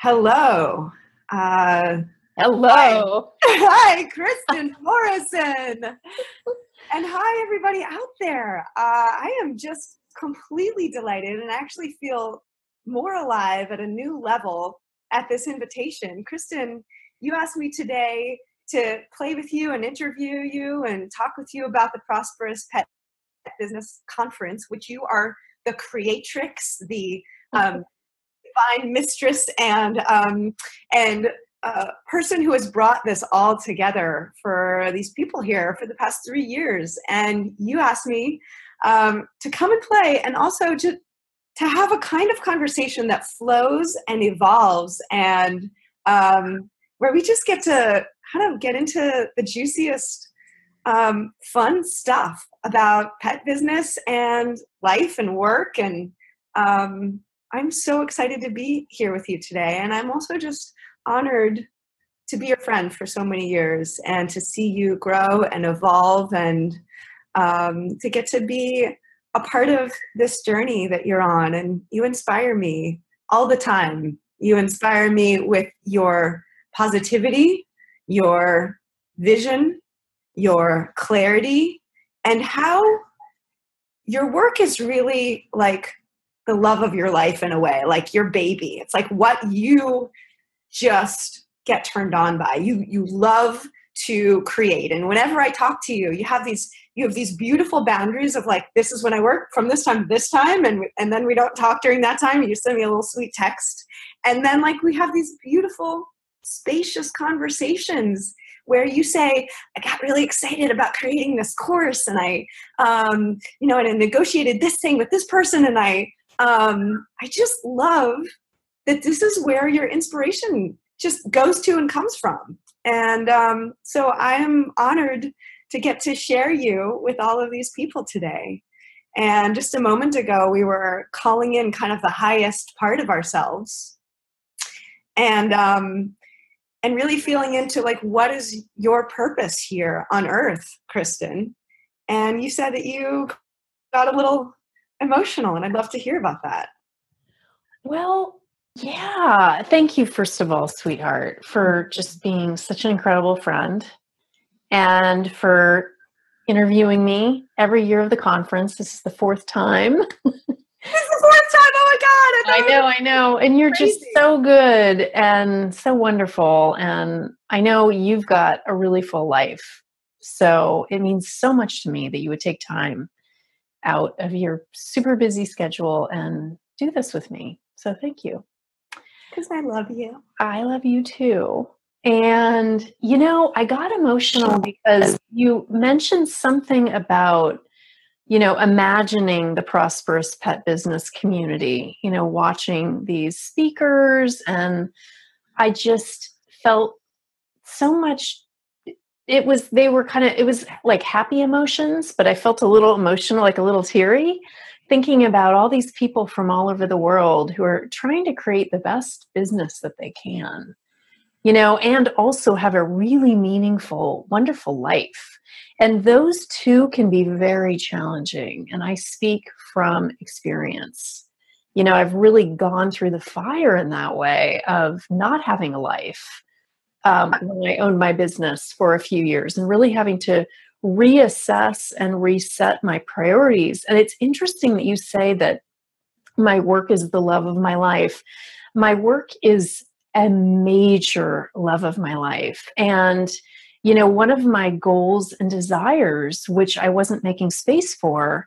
Hello. Hello. Hi, Kristin Morrison. And hi, everybody out there. I am just completely delighted and actually feel more alive at a new level at this invitation. Kristin, you asked me today to play with you and interview you and talk with you about the Prosperous Pet Business Conference, which you are the creatrix, the divine mistress, and person who has brought this all together for these people here for the past 3 years. And you asked me to come and play, and also to have a kind of conversation that flows and evolves, and where we just get to kind of get into the juiciest fun stuff about pet business and life and work. And I'm so excited to be here with you today. And I'm also just honored to be your friend for so many years and to see you grow and evolve, and to get to be a part of this journey that you're on. And you inspire me all the time. You inspire me with your positivity, your vision, your clarity, and how your work is really like the love of your life in a way, like your baby. It's like what you just get turned on by. You love to create. And whenever I talk to you, you have these beautiful boundaries of like, this is when I work from this time to this time. And then we don't talk during that time. You send me a little sweet text. And then like we have these beautiful, spacious conversations where you say, I got really excited about creating this course, and I negotiated this thing with this person. And I just love that this is where your inspiration just goes to and comes from. And so I am honored to get to share you with all of these people today. And just a moment ago, we were calling in kind of the highest part of ourselves, and really feeling into like, what is your purpose here on earth, Kristin? And you said that you got a little emotional, and I'd love to hear about that. Well, yeah. Thank you, first of all, sweetheart, for just being such an incredible friend, and for interviewing me every year of the conference. This is the 4th time. This is the 4th time. Oh my God. I know. And you're crazy. Just so good and so wonderful. And I know you've got a really full life. So it means so much to me that you would take time out of your super busy schedule and do this with me. So thank you. Because I love you. I love you too. And, I got emotional because you mentioned something about, imagining the prosperous pet business community, watching these speakers. And I just felt so much. It was like happy emotions, but I felt a little emotional, like a little teary, thinking about all these people from all over the world who are trying to create the best business that they can, and also have a really meaningful, wonderful life. And those two can be very challenging. And I speak from experience. I've really gone through the fire in that way of not having a life when I owned my business for a few years, and really having to reassess and reset my priorities. And it's interesting that you say that my work is the love of my life. My work is a major love of my life. And, one of my goals and desires, which I wasn't making space for,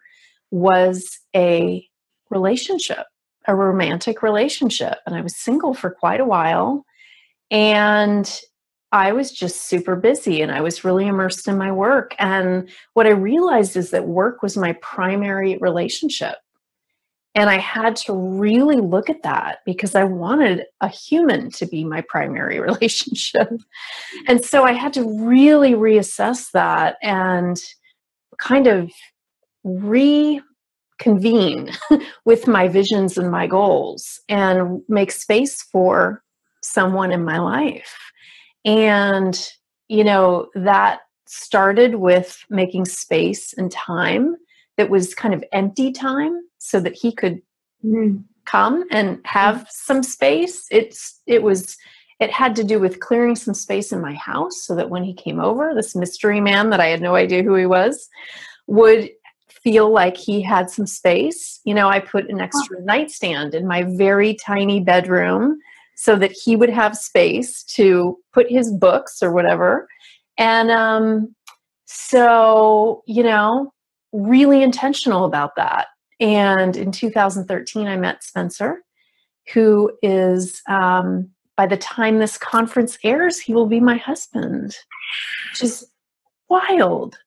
was a relationship, a romantic relationship. And I was single for quite a while. And I was just super busy, and I was really immersed in my work. And what I realized is that work was my primary relationship. And I had to really look at that because I wanted a human to be my primary relationship. And so I had to really reassess that and kind of reconvene with my visions and my goals and make space for someone in my life. And, that started with making space and time that was kind of empty time so that he could come and have some space. It had to do with clearing some space in my house so that when he came over, this mystery man that I had no idea who he was would feel like he had some space. You know, I put an extra nightstand in my very tiny bedroom so that he would have space to put his books or whatever. And so, you know, really intentional about that. And in 2013, I met Spencer, who is, by the time this conference airs, he will be my husband, which is wild.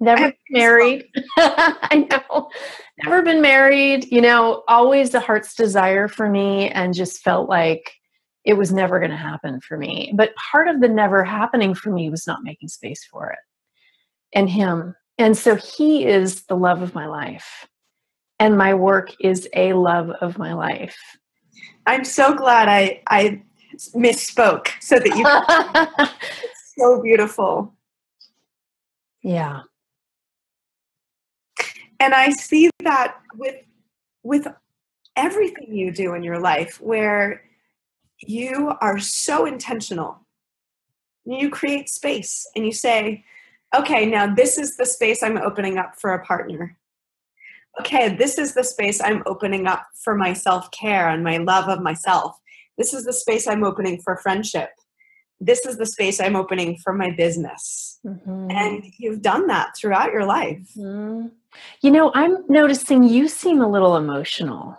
Never been married. I know. Never been married, you know, always a heart's desire for me, and just felt like it was never going to happen for me. But part of the never happening for me was not making space for it and him. And so he is the love of my life. And my work is a love of my life. I'm so glad I misspoke so that you it's so beautiful. Yeah. And I see that with everything you do in your life, where you are so intentional. You create space and you say, okay, now this is the space I'm opening up for a partner. Okay, this is the space I'm opening up for my self-care and my love of myself. This is the space I'm opening for friendship. This is the space I'm opening for my business. Mm-hmm. And you've done that throughout your life. Mm-hmm. You know, I'm noticing you seem a little emotional.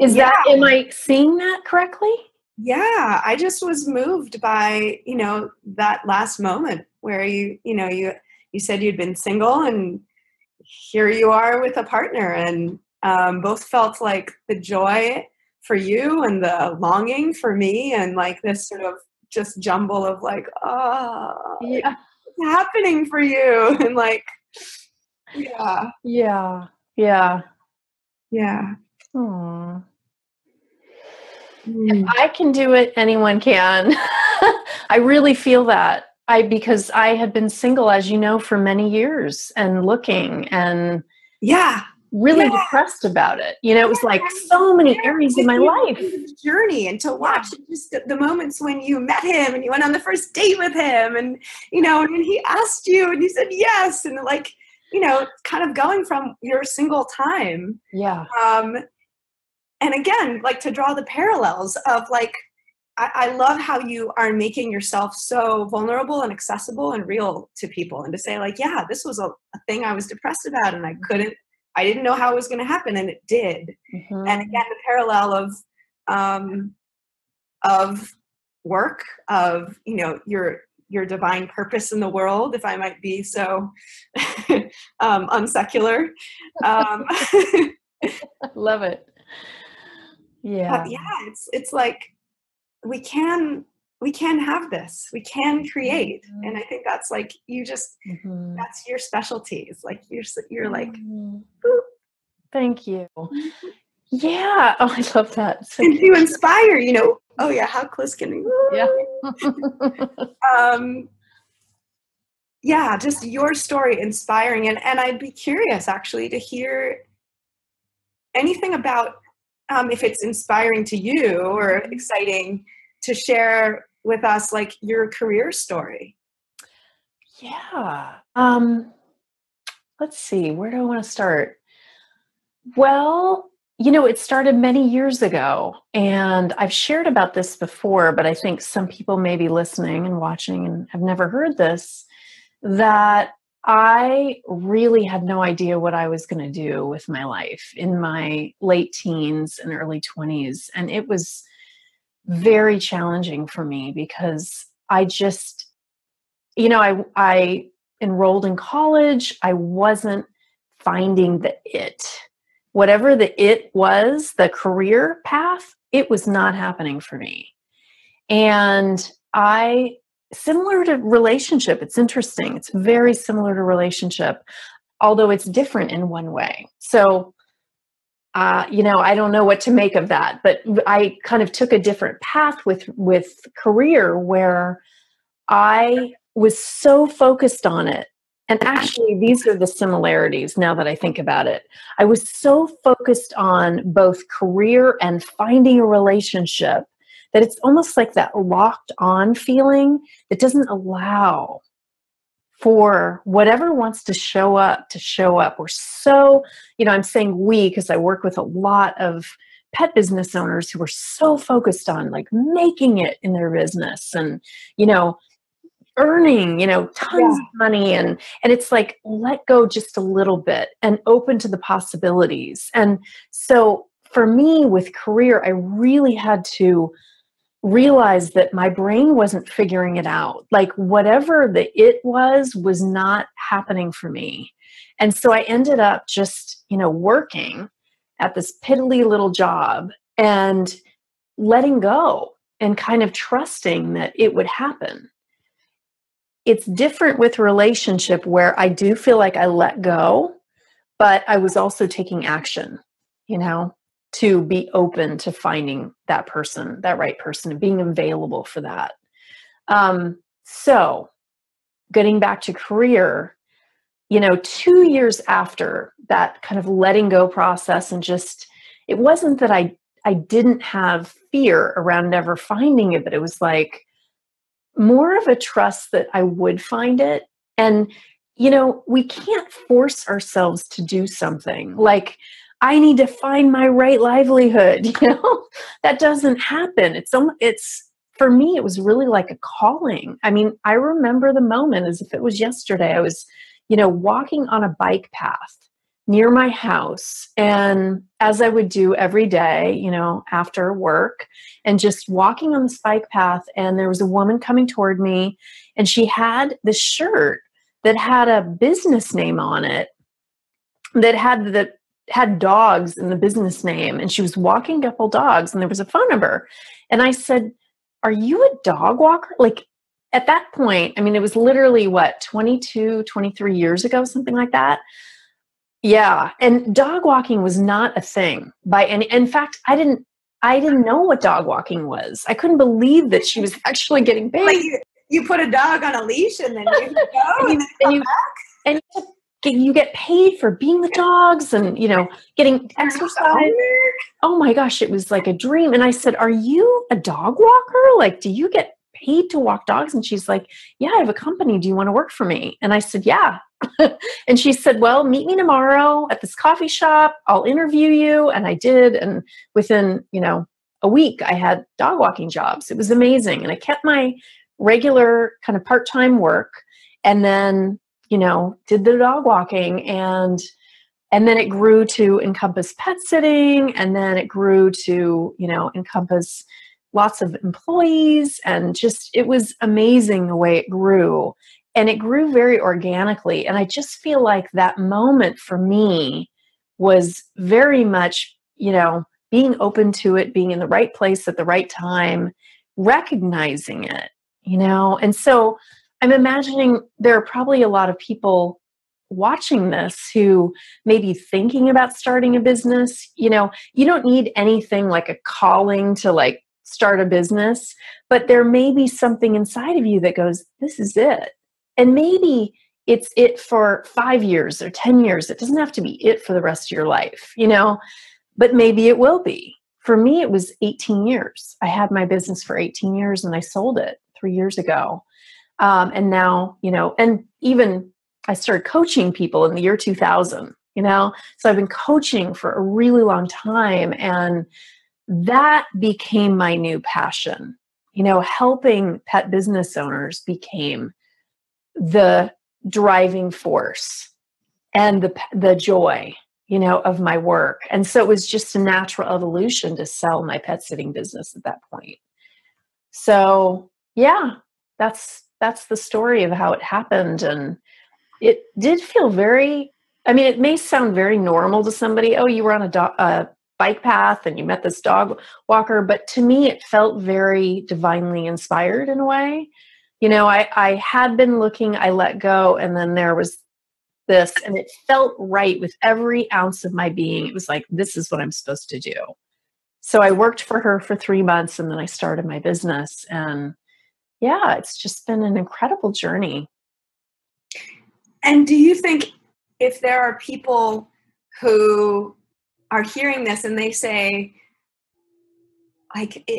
Am I seeing that correctly? Yeah, I just was moved by, you know, that last moment where you said you'd been single and here you are with a partner, and both felt like the joy for you and the longing for me, and like this sort of just jumble of like, oh, yeah, it's happening for you. And like, yeah. Aww. If I can do it, anyone can. I really feel that. Because I had been single, as you know, for many years and looking and really depressed about it. You know, it was like so many areas of my life. Journey, and to watch just the moments when you met him and you went on the first date with him, and, you know, and he asked you and you said yes. And like, you know, kind of going from your single time. Yeah. And again, like to draw the parallels of like, I love how you are making yourself so vulnerable and accessible and real to people, and to say like, yeah, this was a thing I was depressed about and I didn't know how it was going to happen, and it did. Mm-hmm. And again, the parallel of work, of, you know, your divine purpose in the world, if I might be so unsecular. I love it. Yeah. But yeah, it's like, we can have this, we can create. Mm-hmm. And I think that's like, you just, that's your specialty. It's like, you're like, boop. Thank you. Yeah. Oh, I love that. So and to inspire, you know, oh yeah, how close can we? Yeah. Just your story inspiring. And I'd be curious actually to hear anything about, if it's inspiring to you or exciting to share with us, like your career story. Yeah. Let's see, where do I want to start? Well, you know, it started many years ago, and I've shared about this before, but I think some people may be listening and watching and have never heard this, that I really had no idea what I was going to do with my life in my late teens and early 20s. And it was very challenging for me because I just, you know, I enrolled in college. I wasn't finding the it. Whatever the it was, the career path, it was not happening for me. And similar to relationship, it's interesting. It's very similar to relationship, although it's different in one way. So, you know, I don't know what to make of that, but I kind of took a different path with career, where I was so focused on it And actually, these are the similarities now that I think about it. I was so focused on both career and finding a relationship that it's almost like that locked on feeling that doesn't allow for whatever wants to show up to show up. We're so, I'm saying we because I work with a lot of pet business owners who are so focused on like making it in their business and, earning, tons of money. And it's like, let go just a little bit and open to the possibilities. And so for me with career, I really had to realize that my brain wasn't figuring it out. Like whatever the it was not happening for me. And so I ended up just, working at this piddly little job and letting go and kind of trusting that it would happen. It's different with relationship where I do feel like I let go, but I was also taking action, to be open to finding that person, that right person, and being available for that. So getting back to career, 2 years after that kind of letting go process and just, it wasn't that I didn't have fear around never finding it, but it was like more of a trust that I would find it. And, we can't force ourselves to do something like, I need to find my right livelihood. That doesn't happen. It's for me, it was really like a calling. I mean, I remember the moment as if it was yesterday. I was, walking on a bike path near my house. And as I would do every day, after work, and just walking on this bike path. And there was a woman coming toward me, and she had this shirt that had a business name on it that had dogs in the business name. And she was walking a couple dogs, and there was a phone number. And I said, "Are you a dog walker?" Like at that point, I mean, it was literally 22, 23 years ago, something like that. Yeah. And dog walking was not a thing by any. In fact, I didn't know what dog walking was. I couldn't believe that she was actually getting paid. Like you put a dog on a leash and then you go and then come back. And you get paid for being with dogs and, getting exercise. Oh my gosh, it was like a dream. And I said, "Are you a dog walker? Like, do you get paid to walk dogs?" And she's like, "Yeah, I have a company. Do you want to work for me?" And I said, "Yeah." And she said, "Well, meet me tomorrow at this coffee shop. I'll interview you." And I did. And within, a week, I had dog walking jobs. It was amazing. And I kept my regular kind of part-time work and then, did the dog walking. And then it grew to encompass pet sitting. And then it grew to, encompass lots of employees. And just, it was amazing the way it grew. And it grew very organically. And I just feel like that moment for me was very much, being open to it, being in the right place at the right time, recognizing it, And so I'm imagining there are probably a lot of people watching this who may be thinking about starting a business. You don't need anything like a calling to like start a business, but there may be something inside of you that goes, "This is it." And maybe it's it for 5 years or 10 years. It doesn't have to be it for the rest of your life, but maybe it will be. For me, it was 18 years. I had my business for 18 years and I sold it 3 years ago. And now, and even I started coaching people in the year 2000, so I've been coaching for a really long time. And that became my new passion. Helping pet business owners became the driving force and the joy, of my work. And so it was just a natural evolution to sell my pet sitting business at that point. So yeah, that's the story of how it happened. And it did feel it may sound very normal to somebody. Oh, you were on a bike path and you met this dog walker. But to me, it felt very divinely inspired in a way. I had been looking, I let go, and then there was this, and it felt right with every ounce of my being. It was like, this is what I'm supposed to do. So I worked for her for 3 months, and then I started my business. And yeah, it's just been an incredible journey. And do you think if there are people who are hearing this and they say, like,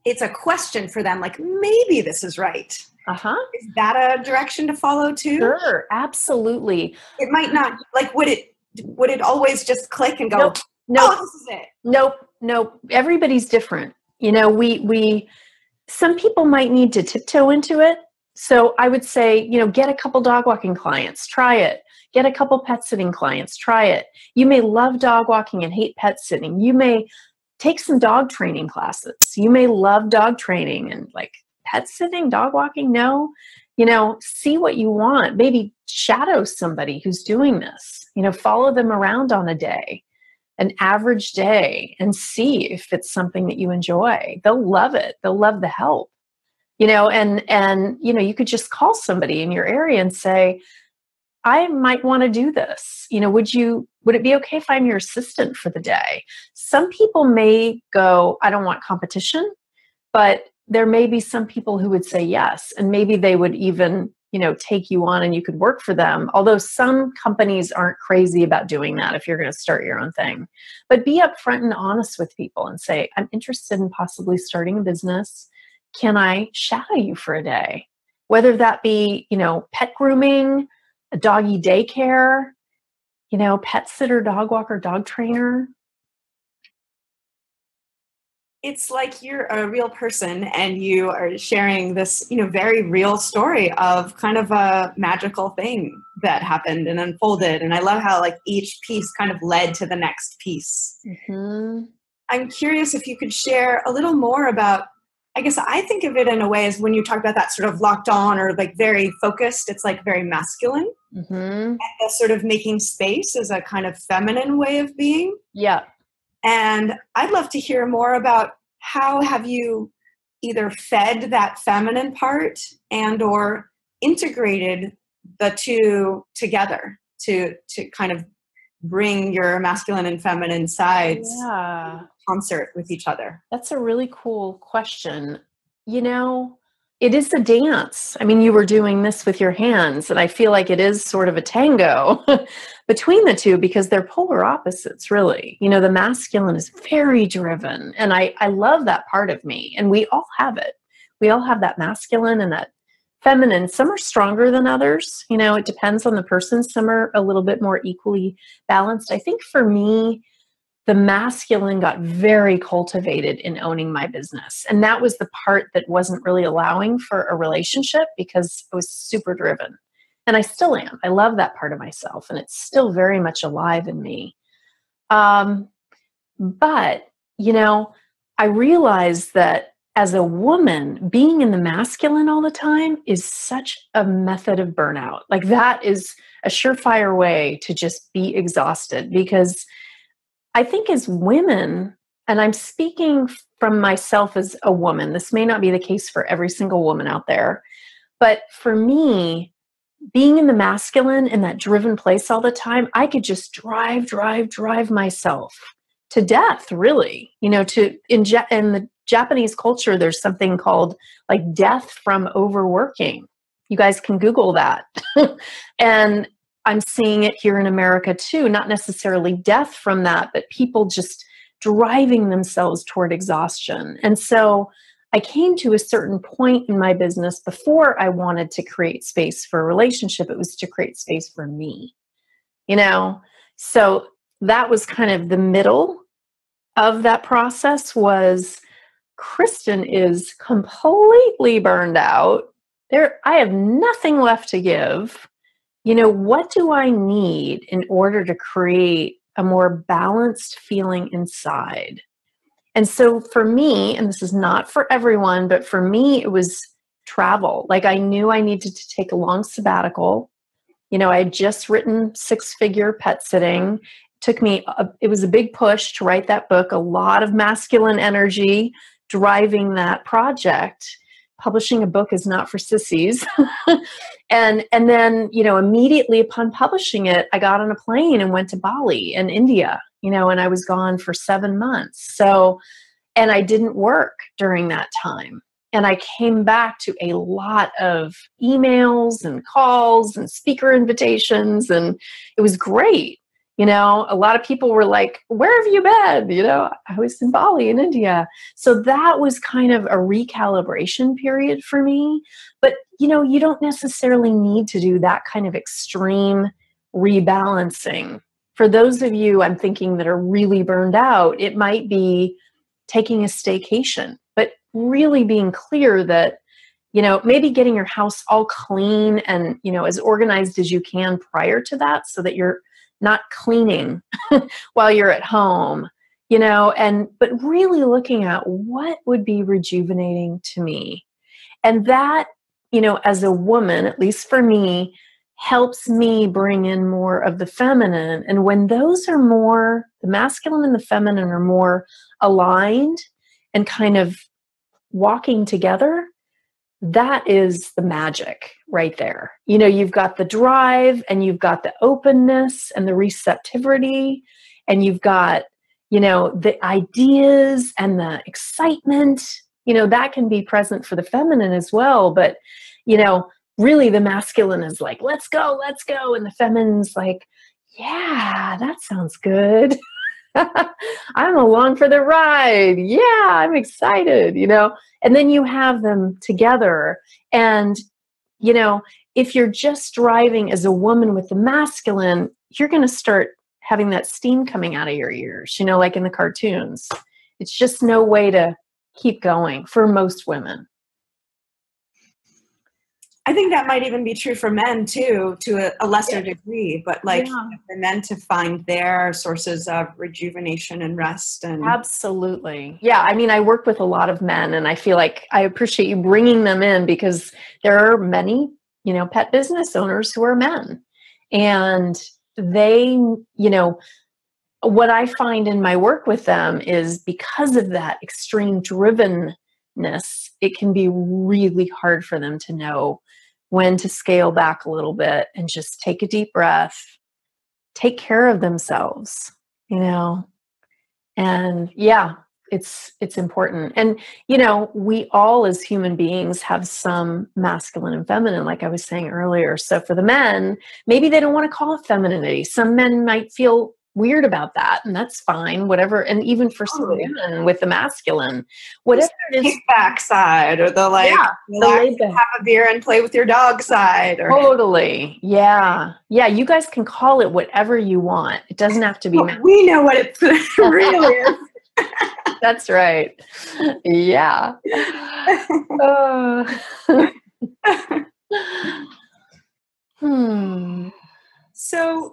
it's a question for them, like, maybe this is right. Uh-huh. Is that a direction to follow too? Sure, absolutely. It might not, like, would it always just click and go, Nope. oh, this is it? Nope. Everybody's different. You know, we some people might need to tiptoe into it. So I would say, you know, get a couple dog walking clients, try it. Get a couple pet sitting clients, try it. You may love dog walking and hate pet sitting. You may take some dog training classes. You may love dog training and like pet sitting, dog walking. No, you know, see what you want. Maybe shadow somebody who's doing this, you know, follow them around on a day, an average day, and see if it's something that you enjoy. They'll love it. They'll love the help, you know, and, you know, you could just call somebody in your area and say, I might want to do this. You know, would it be okay if I'm your assistant for the day? Some people may go, I don't want competition, but there may be some people who would say yes. And maybe they would even, you know, take you on and you could work for them. Although some companies aren't crazy about doing that if you're going to start your own thing. But be upfront and honest with people and say, I'm interested in possibly starting a business. Can I shadow you for a day? Whether that be, you know, pet grooming, a doggy daycare, you know, pet sitter, dog walker, dog trainer. It's like you're a real person and you are sharing this, you know, very real story of kind of a magical thing that happened and unfolded. And I love how like each piece kind of led to the next piece. Mm-hmm. I'm curious if you could share a little more about, I guess I think of it in a way as when you talk about that sort of locked on or like very focused, it's like very masculine. Mm-hmm. And the sort of making space is a kind of feminine way of being. Yeah. And I'd love to hear more about how have you either fed that feminine part and or integrated the two together to kind of bring your masculine and feminine sides in concert with each other? That's a really cool question. You know, it is a dance. I mean, you were doing this with your hands, and I feel like it is sort of a tango between the two because they're polar opposites, really. You know, the masculine is very driven, and I love that part of me, and we all have it. We all have that masculine and that feminine. Some are stronger than others. You know, it depends on the person. Some are a little bit more equally balanced. I think for me, the masculine got very cultivated in owning my business. And that was the part that wasn't really allowing for a relationship because I was super driven. And I still am. I love that part of myself. And it's still very much alive in me. But, you know, I realized that as a woman, being in the masculine all the time is such a method of burnout. Like that is a surefire way to just be exhausted because I think as women, and I'm speaking from myself as a woman, this may not be the case for every single woman out there, but for me, being in the masculine in that driven place all the time, I could just drive myself to death, really. You know, in the Japanese culture, there's something called like death from overworking. You guys can Google that. And I'm seeing it here in America too, not necessarily death from that, but people just driving themselves toward exhaustion. And so I came to a certain point in my business before I wanted to create space for a relationship. It was to create space for me, you know? So that was kind of the middle of that process was Kristin is completely burned out. I have nothing left to give. You know, what do I need in order to create a more balanced feeling inside? And so for me, and this is not for everyone, but for me, it was travel. Like I knew I needed to take a long sabbatical. You know, I had just written 6-figure pet sitting. It was a big push to write that book, a lot of masculine energy driving that project. Publishing a book is not for sissies. And then, you know, immediately upon publishing it, I got on a plane and went to Bali in India, you know, and I was gone for 7 months. So, and I didn't work during that time. And I came back to a lot of emails and calls and speaker invitations, and it was great. You know, a lot of people were like, where have you been? You know, I was in Bali in India. So that was kind of a recalibration period for me. But, you know, you don't necessarily need to do that kind of extreme rebalancing. For those of you, I'm thinking, that are really burned out, it might be taking a staycation, but really being clear that, you know, maybe getting your house all clean and, you know, as organized as you can prior to that, so that you're not cleaning while you're at home, you know, but really looking at what would be rejuvenating to me. And that, you know, as a woman, at least for me, helps me bring in more of the feminine. And when those are more, the masculine and the feminine are more aligned and kind of walking together, that is the magic right there. You know, you've got the drive, and you've got the openness and the receptivity, and you've got, you know, the ideas and the excitement. You know, that can be present for the feminine as well. But, you know, really the masculine is like, let's go. And the feminine's like, yeah, that sounds good. I'm along for the ride. Yeah, I'm excited, you know. And then you have them together. And, you know, if you're just driving as a woman with the masculine, you're going to start having that steam coming out of your ears, you know, like in the cartoons. It's just no way to keep going for most women. I think that might even be true for men too, to a lesser degree, but like for men to find their sources of rejuvenation and rest. And absolutely. Yeah. I mean, I work with a lot of men, and I feel like I appreciate you bringing them in, because there are many, you know, pet business owners who are men, and they, you know, what I find in my work with them is, because of that extreme drivenness, it can be really hard for them to know when to scale back a little bit and just take a deep breath, take care of themselves, you know. And yeah, it's important. And, you know, we all as human beings have some masculine and feminine, like I was saying earlier. So for the men, maybe they don't want to call it femininity. Some men might feel weird about that, and that's fine, whatever. And even for some women with the masculine, whatever it is, kickback side, or the like, have a beer and play with your dog side, or totally, yeah, you guys can call it whatever you want. It doesn't have to be we know what it really is. That's right. Yeah. So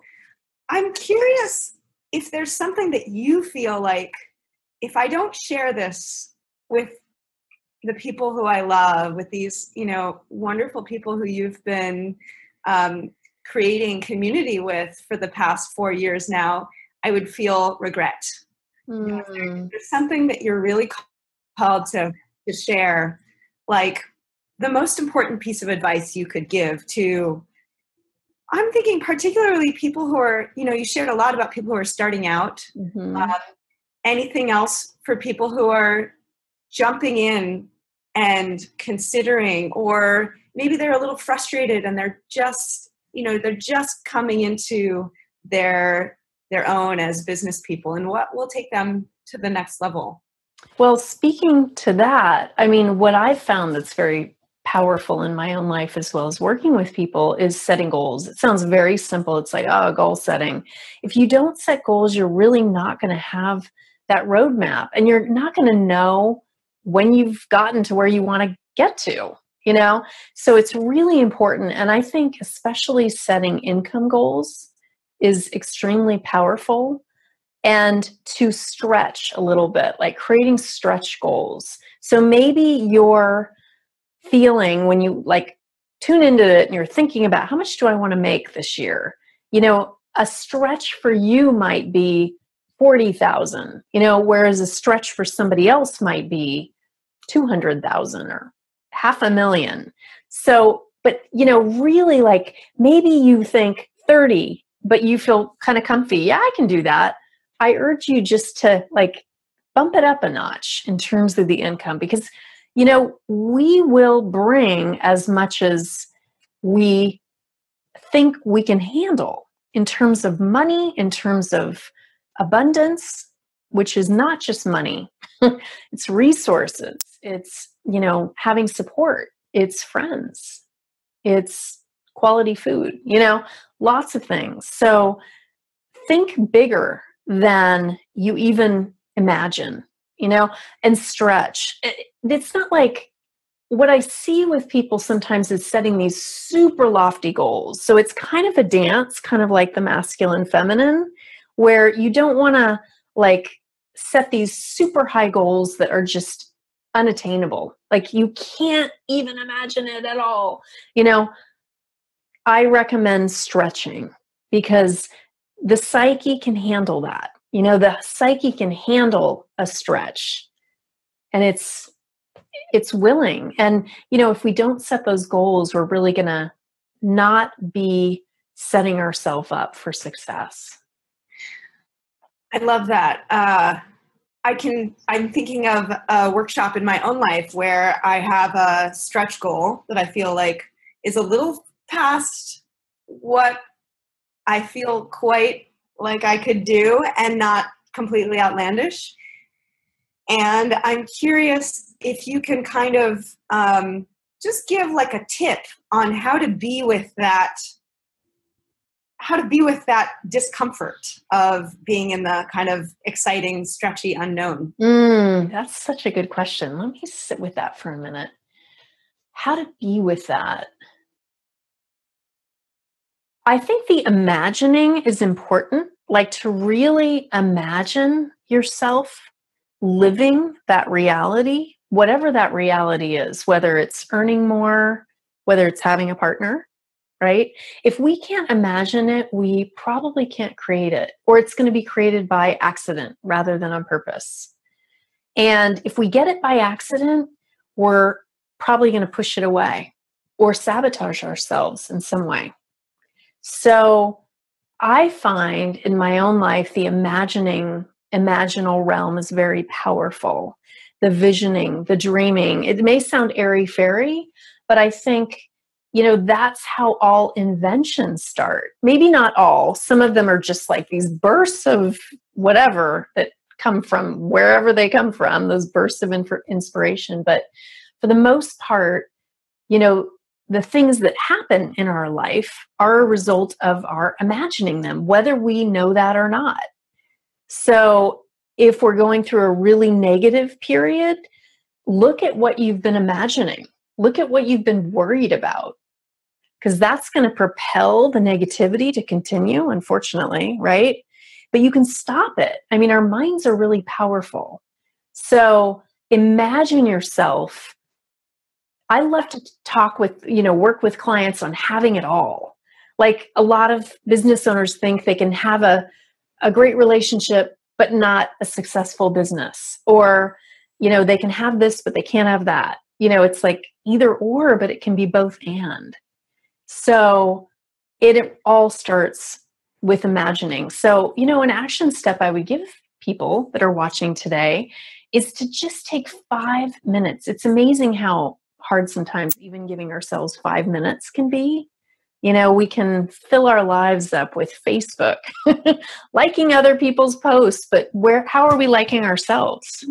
I'm curious if there's something that you feel like, if I don't share this with the people who I love, with these, you know, wonderful people who you've been creating community with for the past 4 years now, I would feel regret. You know, if there's something that you're really called to share, like the most important piece of advice you could give to, I'm thinking particularly people who are, you know, you shared a lot about people who are starting out. Anything else for people who are jumping in and considering, or maybe they're a little frustrated and they're just, you know, they're just coming into their own as business people, and what will take them to the next level? Well, speaking to that, I mean, what I've found that's very powerful in my own life, as well as working with people, is setting goals. It sounds very simple. It's like, oh, goal setting. If you don't set goals, you're really not going to have that roadmap, and you're not going to know when you've gotten to where you want to get to, you know? So it's really important. And I think especially setting income goals is extremely powerful, and to stretch a little bit, like creating stretch goals. So maybe you're feeling, when you like tune into it and you're thinking about, how much do I want to make this year? You know, a stretch for you might be 40,000, you know, whereas a stretch for somebody else might be 200,000 or $500,000. So, but, you know, really, like, maybe you think 30, but you feel kind of comfy. Yeah, I can do that. I urge you just to like bump it up a notch in terms of the income, because we will bring as much as we think we can handle in terms of money, in terms of abundance, which is not just money. It's resources. It's, having support. It's friends. It's quality food, lots of things. So think bigger than you even imagine, and stretch. It's not like what I see with people sometimes is setting these super lofty goals. So it's kind of a dance, kind of like the masculine feminine, where you don't want to like set these super high goals that are just unattainable. Like you can't even imagine it at all. I recommend stretching because the psyche can handle that. The psyche can handle a stretch, and it's willing. And, if we don't set those goals, we're really going to not be setting ourselves up for success. I love that. I'm thinking of a workshop in my own life where I have a stretch goal that I feel like is a little past what I feel quite like I could do and not completely outlandish. And I'm curious if you can kind of just give like a tip on how to be with that discomfort of being in the kind of exciting, stretchy unknown. That's such a good question. Let me sit with that for a minute. How to be with that? I think the imagining is important, like to really imagine yourself living that reality, whatever that reality is, whether it's earning more, whether it's having a partner, right? If we can't imagine it, we probably can't create it, or it's going to be created by accident rather than on purpose. And if we get it by accident, we're probably going to push it away or sabotage ourselves in some way. So I find in my own life, the imaginal realm is very powerful. The visioning, the dreaming, it may sound airy-fairy, but I think, that's how all inventions start. Maybe not all. Some of them are just like these bursts of whatever that come from wherever they come from, those bursts of inspiration. But for the most part, the things that happen in our life are a result of our imagining them, whether we know that or not. So if we're going through a really negative period, look at what you've been imagining. Look at what you've been worried about, because that's going to propel the negativity to continue, unfortunately, right? But you can stop it. I mean, our minds are really powerful. So imagine yourself. I love to talk with, work with clients on having it all. Like a lot of business owners think they can have a great relationship, but not a successful business. Or, they can have this, but they can't have that. It's like either or, but it can be both and. So it all starts with imagining. So, an action step I would give people that are watching today is to just take 5 minutes. It's amazing how hard sometimes even giving ourselves 5 minutes can be. We can fill our lives up with Facebook, liking other people's posts, but how are we liking ourselves?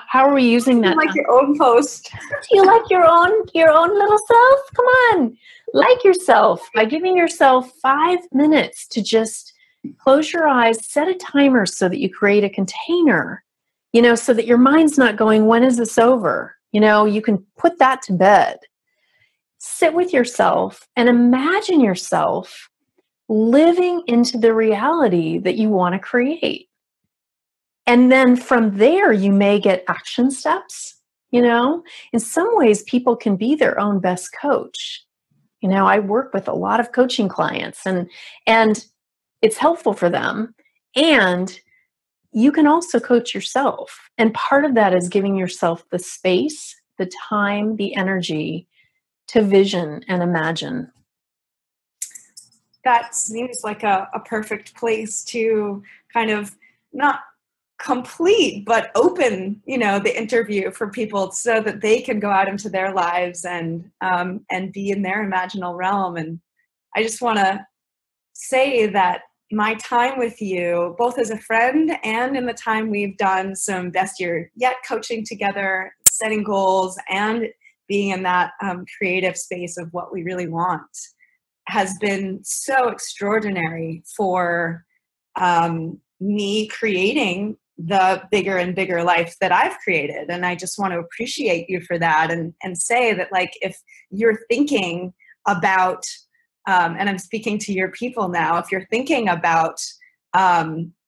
How are we using that? Like your own post. Do you like your own little self? Come on, like yourself by giving yourself 5 minutes to just close your eyes, set a timer so that you create a container, so that your mind's not going, when is this over? You can put that to bed. Sit with yourself and imagine yourself living into the reality that you want to create. And then from there, you may get action steps. In some ways, people can be their own best coach. I work with a lot of coaching clients and it's helpful for them. And you can also coach yourself. And part of that is giving yourself the space, the time, the energy to vision and imagine. That seems like a perfect place to kind of not complete but open, the interview for people so that they can go out into their lives and be in their imaginal realm. And I just want to say that my time with you, both as a friend and in the time we've done some Best Year Yet coaching together, setting goals, and being in that creative space of what we really want, has been so extraordinary for me creating the bigger and bigger life that I've created. And I just want to appreciate you for that, and say that, like, if you're thinking about, and I'm speaking to your people now, if you're thinking about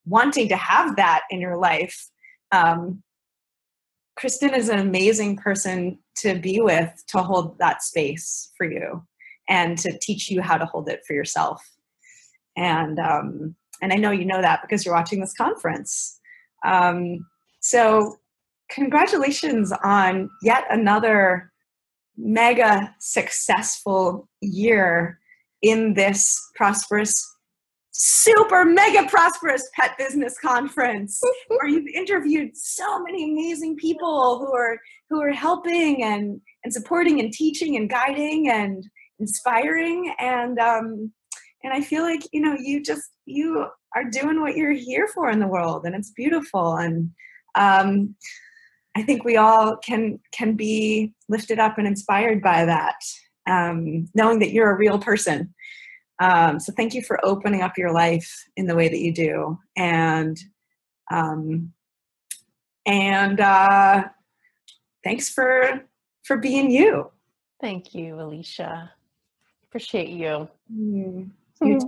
wanting to have that in your life, Kristin is an amazing person to be with, to hold that space for you and to teach you how to hold it for yourself. And I know you know that because you're watching this conference. So congratulations on yet another mega successful year in this prosperous, super mega prosperous pet business conference, where you've interviewed so many amazing people who are helping and supporting and teaching and guiding and inspiring. And I feel like, you are doing what you're here for in the world, and it's beautiful. And I think we all can be lifted up and inspired by that, knowing that you're a real person. So thank you for opening up your life in the way that you do. And thanks for being you. Thank you, Alicia. Appreciate you. You too.